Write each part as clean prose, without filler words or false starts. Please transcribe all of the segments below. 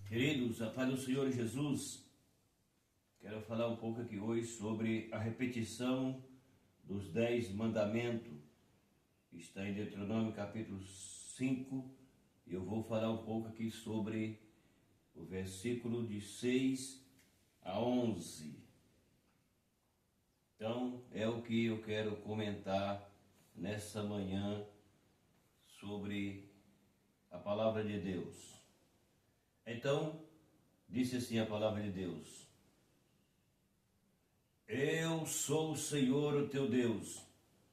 Queridos, a paz do Senhor Jesus, quero falar um pouco aqui hoje sobre a repetição dos 10 mandamentos. Está em Deuteronômio capítulo 5, e eu vou falar um pouco aqui sobre o versículo de 6 a 11. Então, é o que eu quero comentar nessa manhã sobre a palavra de Deus. Então, disse assim a palavra de Deus: Eu sou o Senhor, o teu Deus,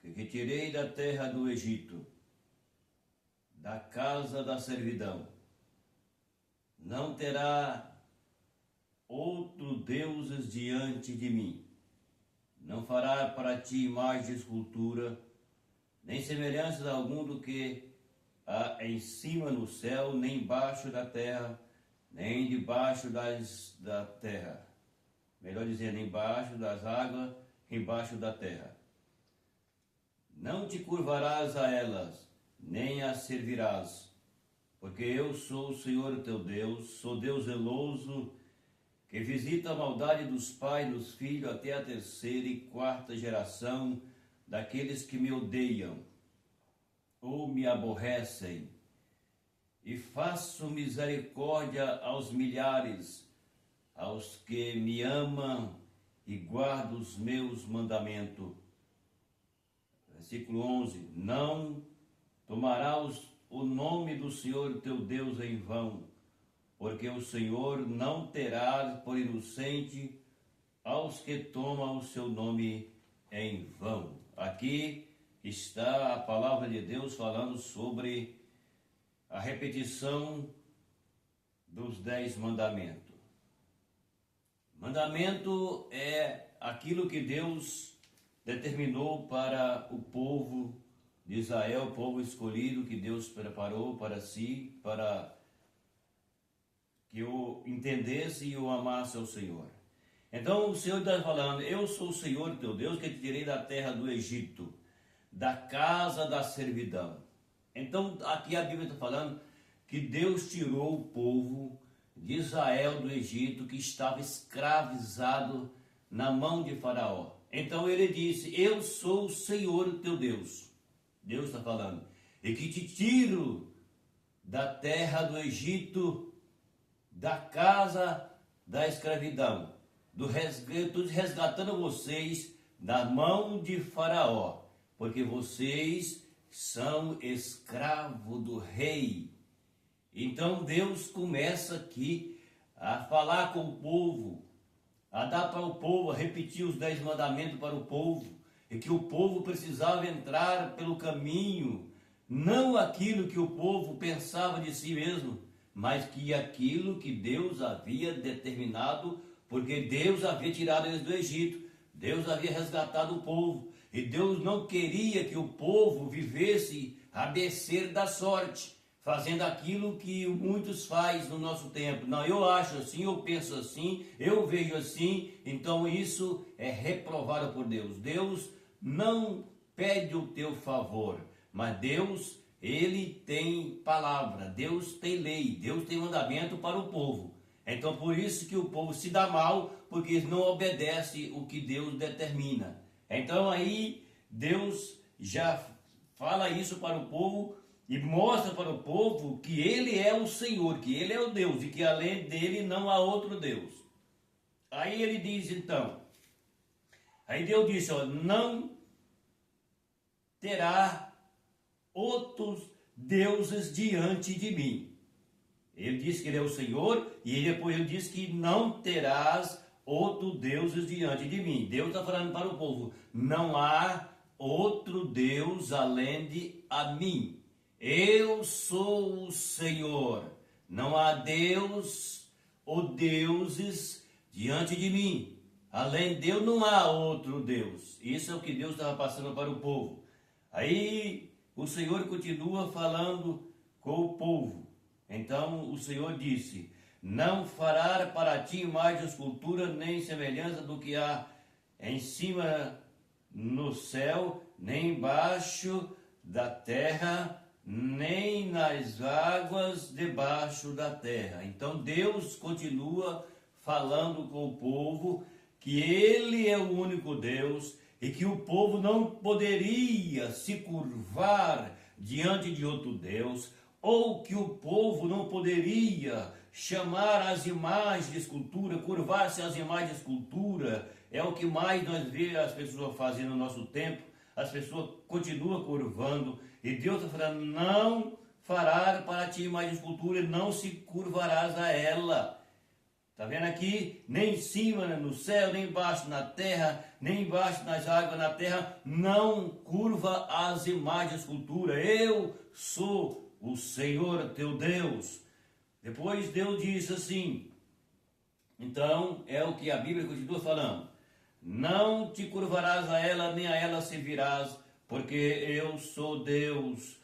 que te tirei da terra do Egito, da casa da servidão. Não terá outro deuses diante de mim. Não fará para ti imagem de escultura, nem semelhança algum do que há em cima no céu, nem embaixo da terra, nem debaixo da terra. Melhor dizendo, embaixo das águas, embaixo da terra. Não te curvarás a elas, nem as servirás, porque eu sou o Senhor teu Deus, sou Deus zeloso, que visita a maldade dos pais nos filhos até a terceira e quarta geração daqueles que me odeiam ou me aborrecem. E faço misericórdia aos milhares, aos que me amam e guardam os meus mandamentos. Versículo 11. Não tomarás o nome do Senhor teu Deus em vão, porque o Senhor não terá por inocente aos que tomam o seu nome em vão. Aqui está a palavra de Deus falando sobre a repetição dos 10 mandamentos. Mandamento é aquilo que Deus determinou para o povo de Israel, o povo escolhido que Deus preparou para si, para que o entendesse e o amasse ao Senhor. Então o Senhor está falando: eu sou o Senhor teu Deus, que te tirei da terra do Egito, da casa da servidão. Então aqui a Bíblia está falando que Deus tirou o povo de Israel do Egito, que estava escravizado na mão de Faraó. Então ele disse: eu sou o Senhor teu Deus. Deus está falando, e que te tiro da terra do Egito, da casa da escravidão. Estou resgatando vocês da mão de Faraó, porque vocês são escravos do rei. Então Deus começa aqui a falar com o povo, a dar para o povo, a repetir os 10 mandamentos para o povo, e que o povo precisava entrar pelo caminho, não aquilo que o povo pensava de si mesmo, mas que aquilo que Deus havia determinado, porque Deus havia tirado eles do Egito, Deus havia resgatado o povo, e Deus não queria que o povo vivesse à mercê da sorte, fazendo aquilo que muitos fazem no nosso tempo. Não, eu acho assim, eu penso assim, eu vejo assim, então isso é reprovado por Deus. Deus não pede o teu favor, mas Deus, ele tem palavra, Deus tem lei, Deus tem mandamento para o povo. Então por isso que o povo se dá mal, porque eles não obedecem o que Deus determina. Então aí Deus já fala isso para o povo e mostra para o povo que ele é o Senhor, que ele é o Deus e que além dele não há outro Deus. Aí ele diz então, aí Deus disse, ó, não terá outros deuses diante de mim. Ele disse que ele é o Senhor e depois ele disse que não terás outros deuses diante de mim. Deus está falando para o povo, não há outro Deus além de a mim. Eu sou o Senhor, não há Deus ou deuses diante de mim. Além de Deus não há outro Deus. Isso é o que Deus estava passando para o povo. Aí o Senhor continua falando com o povo. Então o Senhor disse, não fará para ti imagem de escultura, nem semelhança do que há em cima no céu, nem embaixo da terra, nem nas águas debaixo da terra. Então Deus continua falando com o povo que Ele é o único Deus e que o povo não poderia se curvar diante de outro Deus, ou que o povo não poderia chamar as imagens de escultura, curvar-se às imagens de escultura. É o que mais nós vemos as pessoas fazendo no nosso tempo. As pessoas continuam curvando, e Deus está falando: não fará para ti imagem de escultura, não se curvarás a ela. Está vendo aqui? Nem em cima no céu, nem embaixo na terra, nem embaixo nas águas na terra, não curva as imagens de escultura. Eu sou o Senhor teu Deus. Depois Deus disse assim, então é o que a Bíblia continua falando: não te curvarás a ela, nem a ela servirás, porque eu sou Deus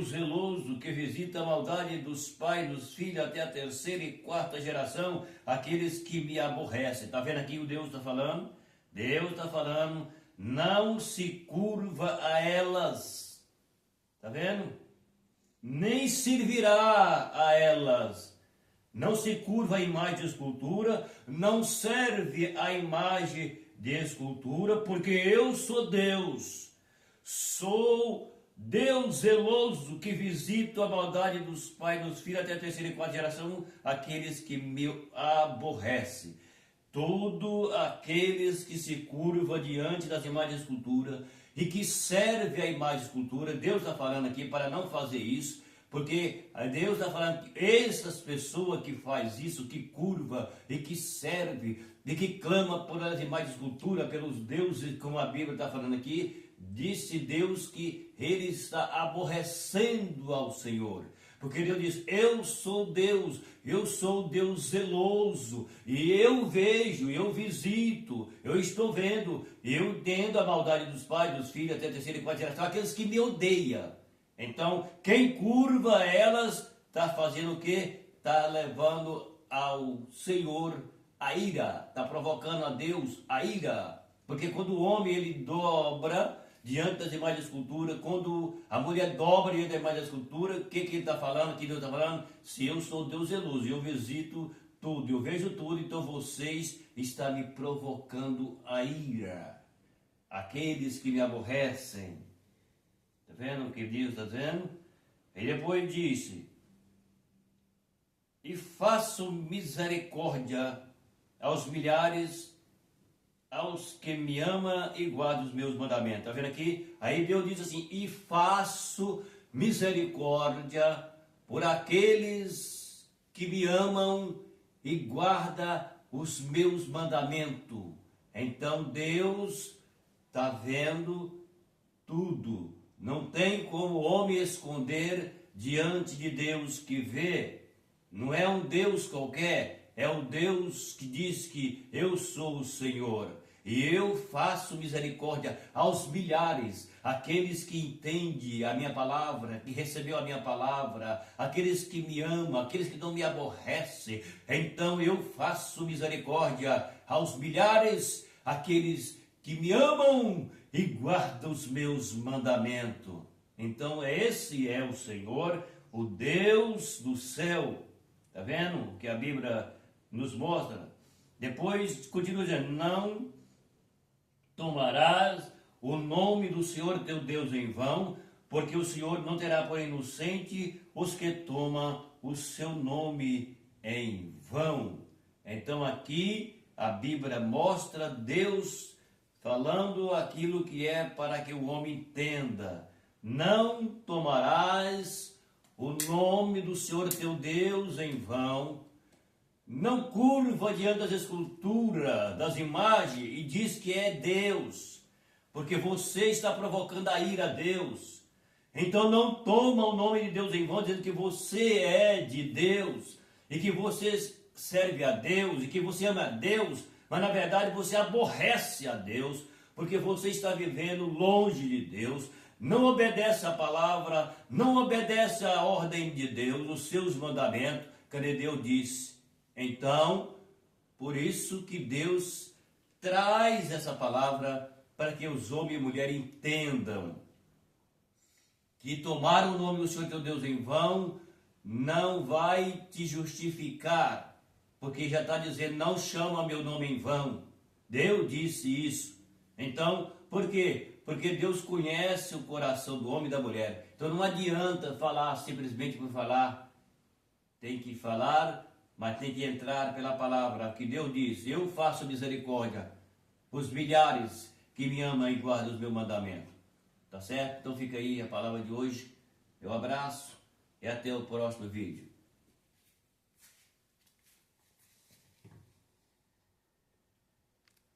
zeloso, que visita a maldade dos pais, dos filhos, até a terceira e quarta geração, aqueles que me aborrecem. Está vendo aqui o Deus está falando? Deus está falando, não se curva a elas. Está vendo? Nem servirá a elas. Não se curva a imagem de escultura, não serve a imagem de escultura, porque eu sou Deus zeloso, que visito a maldade dos pais, dos filhos, até a terceira e quarta geração, aqueles que me aborrecem. Todos aqueles que se curvam diante das imagens de escultura e que serve a imagem de escultura, Deus está falando aqui para não fazer isso, porque Deus está falando que essas pessoas que faz isso, que curva e que serve e que clama por as imagens de escultura, pelos deuses, como a Bíblia está falando aqui, disse Deus que ele está aborrecendo ao Senhor. Porque Deus diz: eu sou Deus zeloso, e eu vejo, eu visito, eu estou vendo, eu entendo a maldade dos pais, dos filhos, até a terceira e quarta geração, aqueles que me odeiam. Então, quem curva elas, está fazendo o quê? Está levando ao Senhor a ira, está provocando a Deus a ira. Porque quando o homem ele dobra diante das imagens de escultura, quando a mulher dobra diante da imagem de escultura, o que ele está falando? Que Deus está falando? Se eu sou Deus zeloso, eu visito tudo, eu vejo tudo, então vocês estão me provocando a ira. Aqueles que me aborrecem. Está vendo o que Deus está dizendo? E depois disse: e faço misericórdia aos milhares, aos que me amam e guardam os meus mandamentos. Está vendo aqui? Aí Deus diz assim: e faço misericórdia por aqueles que me amam e guardam os meus mandamentos. Então Deus está vendo tudo. Não tem como o homem esconder diante de Deus que vê. Não é um Deus qualquer, é o Deus que diz que eu sou o Senhor. E eu faço misericórdia aos milhares, aqueles que entendem a minha palavra, que recebeu a minha palavra, aqueles que me amam, aqueles que não me aborrecem. Então eu faço misericórdia aos milhares, aqueles que me amam e guardam os meus mandamentos. Então esse é o Senhor, o Deus do céu. Está vendo o que a Bíblia nos mostra? Depois continua dizendo: não tomarás o nome do Senhor teu Deus em vão, porque o Senhor não terá por inocente os que tomam o seu nome em vão. Então aqui a Bíblia mostra Deus falando aquilo que é para que o homem entenda. Não tomarás o nome do Senhor teu Deus em vão. Não curva diante das esculturas, das imagens, e diz que é Deus, porque você está provocando a ira a Deus. Então não toma o nome de Deus em vão, dizendo que você é de Deus, e que você serve a Deus, e que você ama a Deus, mas na verdade você aborrece a Deus, porque você está vivendo longe de Deus, não obedece a palavra, não obedece a ordem de Deus, os seus mandamentos. Cadê Deus disse? Então, por isso que Deus traz essa palavra para que os homens e mulheres entendam. que tomar o nome do Senhor teu Deus em vão não vai te justificar, porque já está dizendo, não chama meu nome em vão. Deus disse isso. Então, por quê? Porque Deus conhece o coração do homem e da mulher. Então não adianta falar simplesmente por falar. Tem que falar, mas tem que entrar pela palavra, que Deus diz, eu faço misericórdia os milhares que me amam e guardam os meus mandamentos. Tá certo? Então fica aí a palavra de hoje. Meu abraço e até o próximo vídeo.